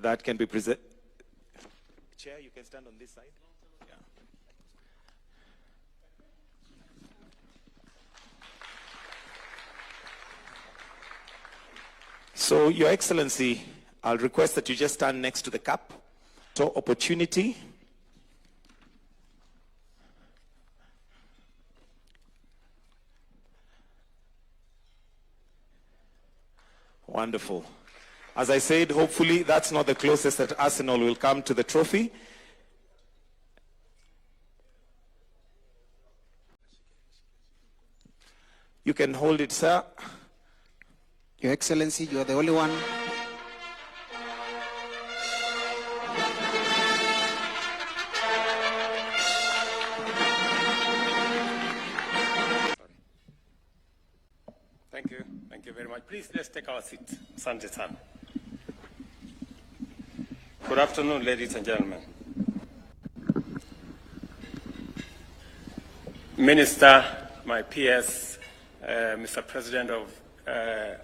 that can be presented. Chair, you can stand on this side. Yeah. So, Your Excellency, I'll request that you just stand next to the cup. So, opportunity. Wonderful. As I said, hopefully that's not the closest that Arsenal will come to the trophy. You can hold it, sir. Your Excellency, you are the only one. Thank you. Thank you very much. Please, let's take our seats. Sanjay-san. Good afternoon, ladies and gentlemen. Minister, my PS, Mr. President of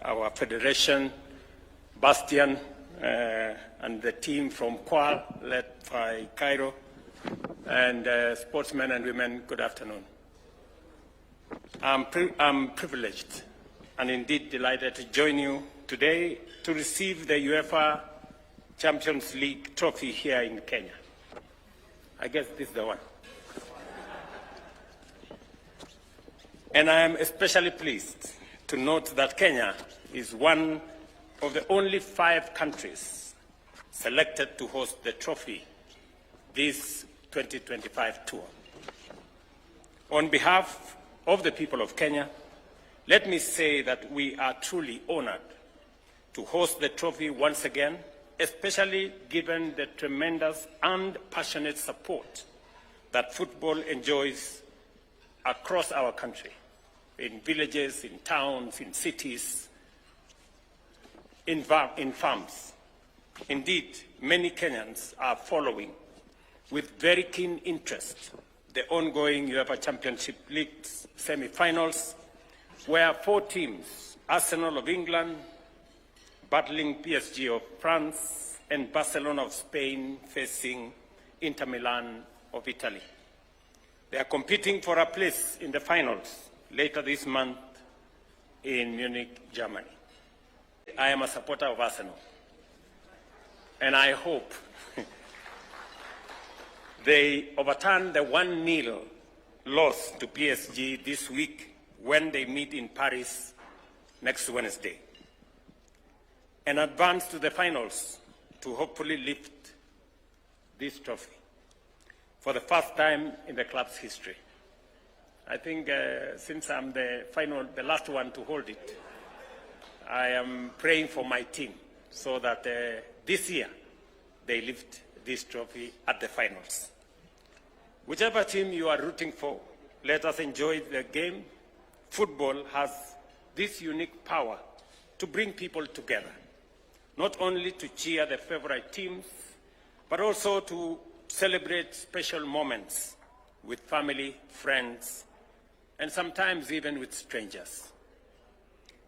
our Federation, Bastian, and the team from Kwal, led by Cairo, and sportsmen and women, good afternoon. I'm privileged and indeed delighted to join you today to receive the UEFA Champions League trophy here in Kenya. I guess this is the one. And I am especially pleased to note that Kenya is one of the only 5 countries selected to host the trophy this 2025 tour. On behalf of the people of Kenya, let me say that we are truly honored to host the trophy once again, especially given the tremendous and passionate support that football enjoys across our country, in villages, in towns, in cities, in farms. Indeed, many Kenyans are following with very keen interest the ongoing UEFA Championship League semi-finals, where 4 teams, Arsenal of England, battling PSG of France, and Barcelona of Spain facing Inter Milan of Italy. They are competing for a place in the finals later this month in Munich, Germany. I am a supporter of Arsenal, and I hope they overturn the 1-0 loss to PSG this week when they meet in Paris next Wednesday, and advance to the finals to hopefully lift this trophy for the first time in the club's history. I think since I'm the last one to hold it, I am praying for my team so that this year they lift this trophy at the finals. Whichever team you are rooting for, let us enjoy the game. Football has this unique power to bring people together, not only to cheer the favorite teams, but also to celebrate special moments with family, friends, and sometimes even with strangers.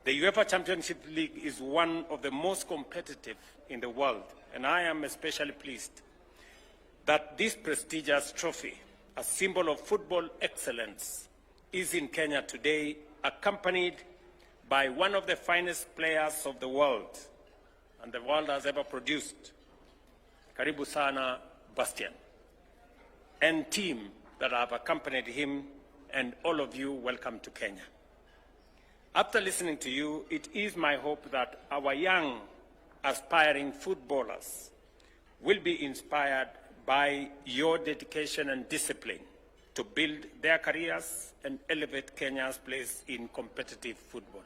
The UEFA Championship League is one of the most competitive in the world, and I am especially pleased that this prestigious trophy, a symbol of football excellence, is in Kenya today, accompanied by one of the finest players of the world, and the world has ever produced, Karibu Sana Bastian, and team that have accompanied him, and all of you, welcome to Kenya. After listening to you, it is my hope that our young, aspiring footballers will be inspired by your dedication and discipline to build their careers and elevate Kenya's place in competitive football.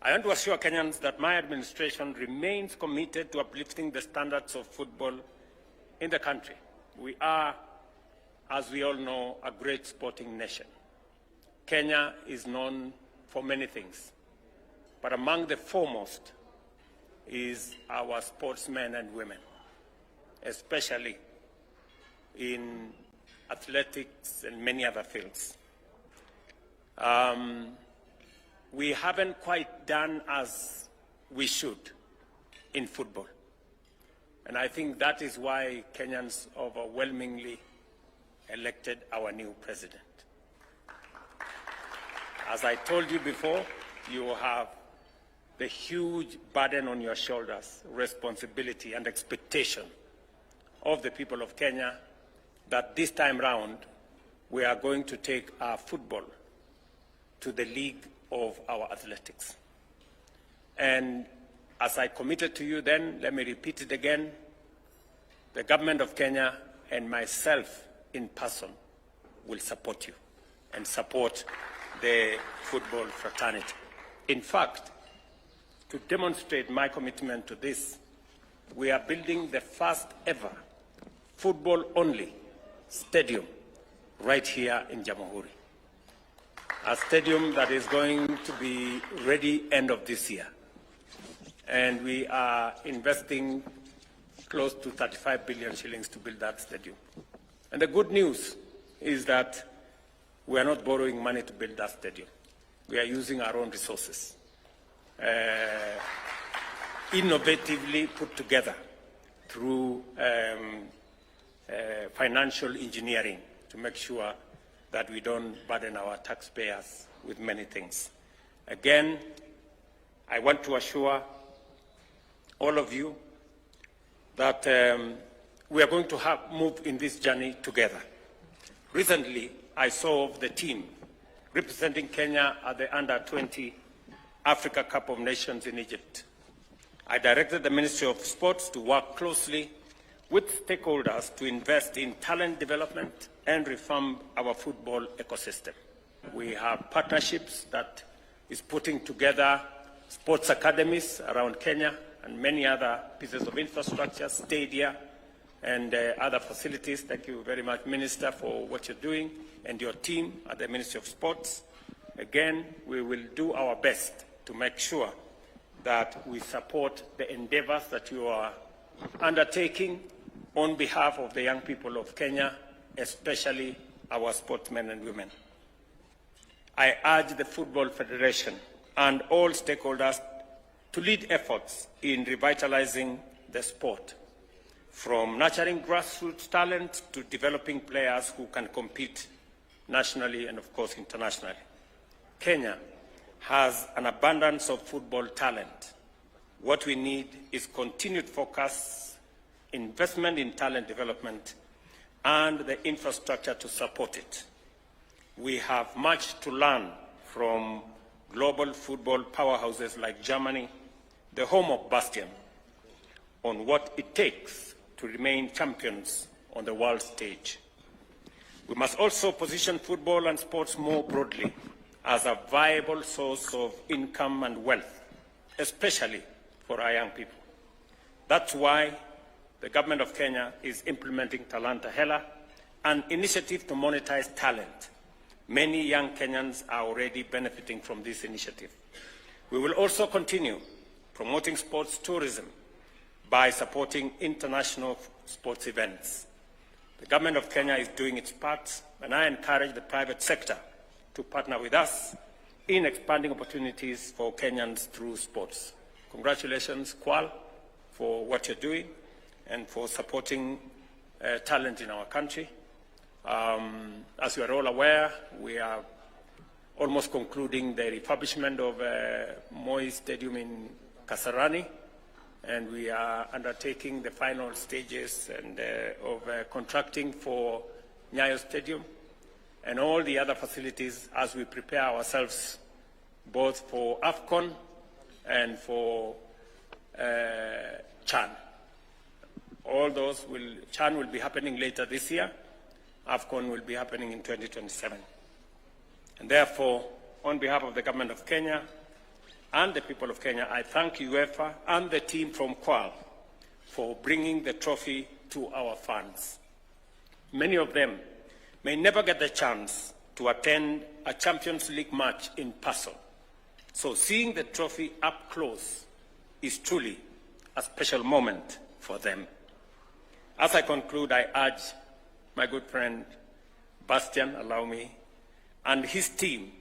I want to assure Kenyans that my administration remains committed to uplifting the standards of football in the country. We are, as we all know, a great sporting nation. Kenya is known for many things, but among the foremost is our sportsmen and women, especially in athletics and many other fields. We haven't quite done as we should in football. And I think that is why Kenyans overwhelmingly elected our new president. As I told you before, you have the huge burden on your shoulders, responsibility and expectation of the people of Kenya that this time round we are going to take our football to the league of our athletics. And as I committed to you then, let me repeat it again, the government of Kenya and myself in person will support you and support the football fraternity. In fact, to demonstrate my commitment to this, we are building the first ever football-only stadium right here in Jamhuri. A stadium that is going to be ready end of this year. And we are investing close to 35 billion shillings to build that stadium. And the good news is that we are not borrowing money to build that stadium. We are using our own resources, innovatively put together through financial engineering to make sure that we don't burden our taxpayers with many things. Again, I want to assure all of you that we are going to move in this journey together. Recently, I saw the team representing Kenya at the Under-20 Africa Cup of Nations in Egypt. I directed the Ministry of Sports to work closely with stakeholders to invest in talent development and reform our football ecosystem. We have partnerships that is putting together sports academies around Kenya and many other pieces of infrastructure, stadia, and other facilities. Thank you very much, Minister, for what you're doing and your team at the Ministry of Sports. Again, we will do our best to make sure that we support the endeavors that you are undertaking on behalf of the young people of Kenya, especially our sportsmen and women. I urge the Football Federation and all stakeholders to lead efforts in revitalizing the sport, from nurturing grassroots talent to developing players who can compete nationally and, of course, internationally. Kenya has an abundance of football talent. What we need is continued focus, investment in talent development, and the infrastructure to support it. We have much to learn from global football powerhouses like Germany, the home of Bastion, on what it takes to remain champions on the world stage. We must also position football and sports more broadly as a viable source of income and wealth, especially for our young people. That's why the government of Kenya is implementing Talanta Hela, an initiative to monetize talent. Many young Kenyans are already benefiting from this initiative. We will also continue promoting sports tourism by supporting international sports events. The government of Kenya is doing its part, and I encourage the private sector to partner with us in expanding opportunities for Kenyans through sports. Congratulations, Kwal, for what you're doing and for supporting talent in our country. As you are all aware, we are almost concluding the refurbishment of Moi Stadium in Kasarani, and we are undertaking the final stages of contracting for Nyayo Stadium and all the other facilities as we prepare ourselves both for AFCON and for CHAN. All those CHAN will be happening later this year. AFCON will be happening in 2027. And therefore, on behalf of the government of Kenya and the people of Kenya, I thank UEFA and the team from Kwal for bringing the trophy to our fans. Many of them may never get the chance to attend a Champions League match in person. So seeing the trophy up close is truly a special moment for them. As I conclude, I urge my good friend Bastian, allow me, and his team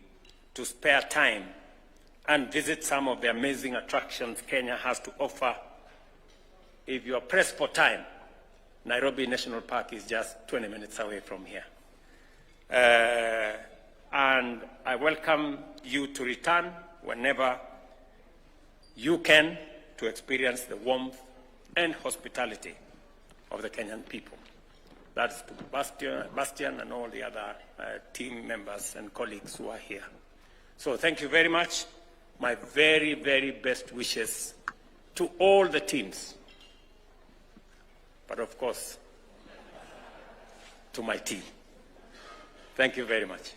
to spare time and visit some of the amazing attractions Kenya has to offer if you are pressed for time, Nairobi National Park is just 20 minutes away from here. And I welcome you to return whenever you can to experience the warmth and hospitality of the Kenyan people. That's to Bastian and all the other team members and colleagues who are here. So thank you very much. My very, very best wishes to all the teams, but of course, to my team. Thank you very much.